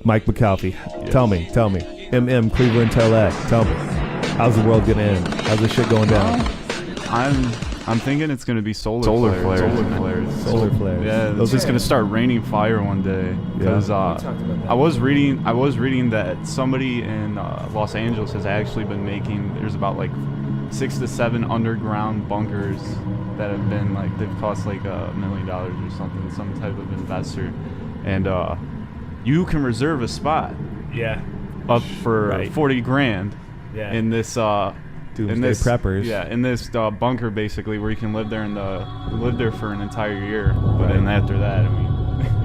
Mike McHalffey, tell me. MM Cleveland Telec, tell me. How's the world gonna end? How's this shit going down? I'm thinking it's gonna be solar flares. Yeah, it's just gonna start raining fire one day. Because I was reading that somebody in Los Angeles has actually been making. There's about like 6 to 7 underground bunkers that have been like they've cost like $1 million or something. Some type of investor, and you can reserve a spot. Yeah. Up for 40 grand. Yeah. In this Doomsday preppers. Yeah, in this bunker basically where you can live there live there for an entire year. But then after that, I mean,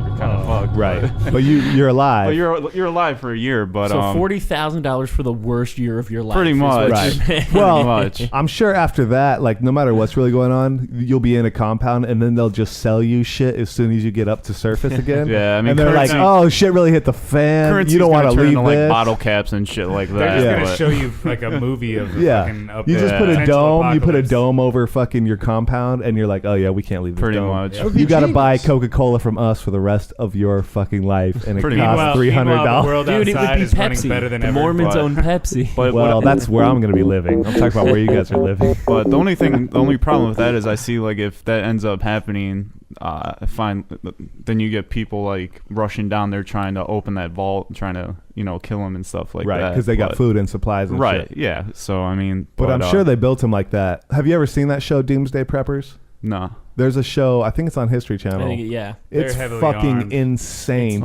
you're kind of fucked. Right. But you're alive. But you're alive for a year. But so $40,000 for the worst year of your life. Pretty much. Right. Well, I'm sure after that, like no matter what's really going on, you'll be in a compound, and then they'll just sell you shit as soon as you get up to surface again. Yeah, I mean, and they're like, "Oh, shit really hit the fan. You don't want to leave into, this." Like bottle caps and shit like that. They're just gonna show you like a movie of fucking up you just put a dome. Apocalypse. You put a dome over fucking your compound, and you're like, "Oh yeah, we can't leave this Pretty dome." much. You got to buy Coca-Cola from us for the rest of your fucking life, and it costs $300. Dude, it would be Pepsi. Better than the ever. Mormons own Pepsi. But well, that's where I'm going to be living. I'm talking about where you guys are living. But the only problem with that is I see like if that ends up happening, then you get people like rushing down there trying to open that vault, trying to kill them and stuff like that. Right, because they got food and supplies and shit. shit. Yeah. So I mean, but I'm sure they built them like that. Have you ever seen that show, Doomsday Preppers? No. There's a show, I think it's on History Channel. It's fucking insane.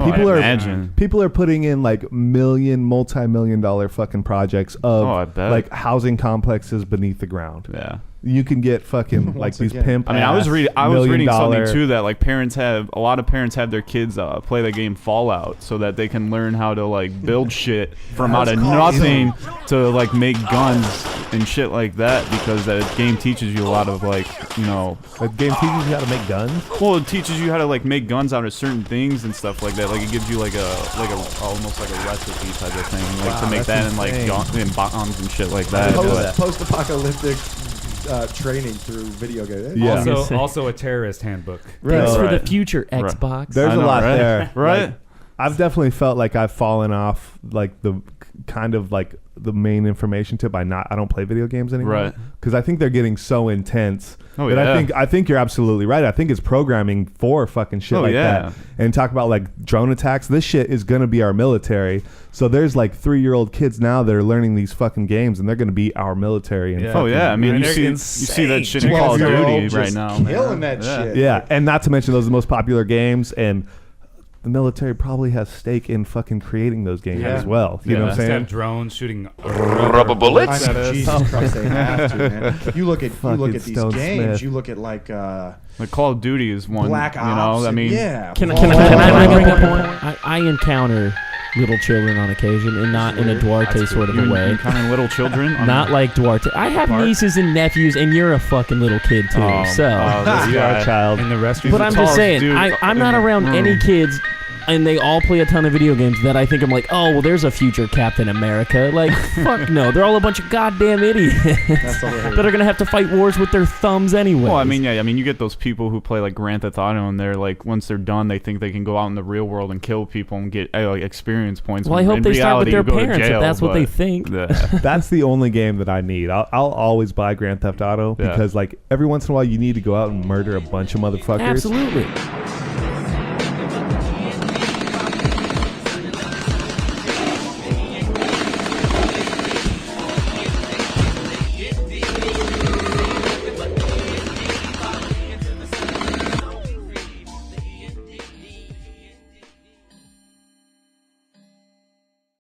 People are putting in like multi-million-dollar fucking projects of like housing complexes beneath the ground. Yeah. You can get fucking like these pimp. I mean, I was reading something too that like a lot of parents have their kids play the game Fallout so that they can learn how to like build shit from out of nothing to like make guns and shit like that, because that game teaches you a lot of like that game teaches you how to make guns. Well, it teaches you how to like make guns out of certain things and stuff like that. Like it gives you like a almost like a recipe type of thing, like to make that in like bombs and shit like that. Post-apocalyptic. Training through video games. Yeah. Also a terrorist handbook. Thanks for the future, Xbox. There's a lot there. Right. Like, I've definitely felt like I've fallen off like the kind of like the main information tip. I don't play video games anymore. Right. Because I think they're getting so intense. Oh, that yeah. I think you're absolutely right. I think it's programming for fucking shit that. And talk about like drone attacks. This shit is gonna be our military. So there's like 3-year-old kids now that are learning these fucking games, and they're gonna be our military. And I mean, you see that shit in Call of Duty right now. Killing that shit. Yeah, and not to mention those are the most popular games, and the military probably has stake in fucking creating those games as well. You know what I'm saying? Have drones shooting rubber bullets. I mean, Jesus Christ, they have to, man. You look at these Stone games. Smith. You look at like Call of Duty is one. Black Ops. I mean, Can I bring up a point? I encounter little children on occasion, and not in a Duarte sort of a way. You encounter little children? Not like Duarte. I have nieces and nephews, and you're a fucking little kid too. You are a child. in the restroom. But I'm just saying, I'm not around any kids, and they all play a ton of video games that I think I'm like, oh, well, there's a future Captain America. Like, fuck no. They're all a bunch of goddamn idiots that are going to have to fight wars with their thumbs anyway. Well, I mean, you get those people who play like Grand Theft Auto, and they're like, once they're done, they think they can go out in the real world and kill people and get like experience points. Well, I hope they start with their parents if that's what they think. That's the only game that I need. I'll always buy Grand Theft Auto because like every once in a while you need to go out and murder a bunch of motherfuckers. Absolutely.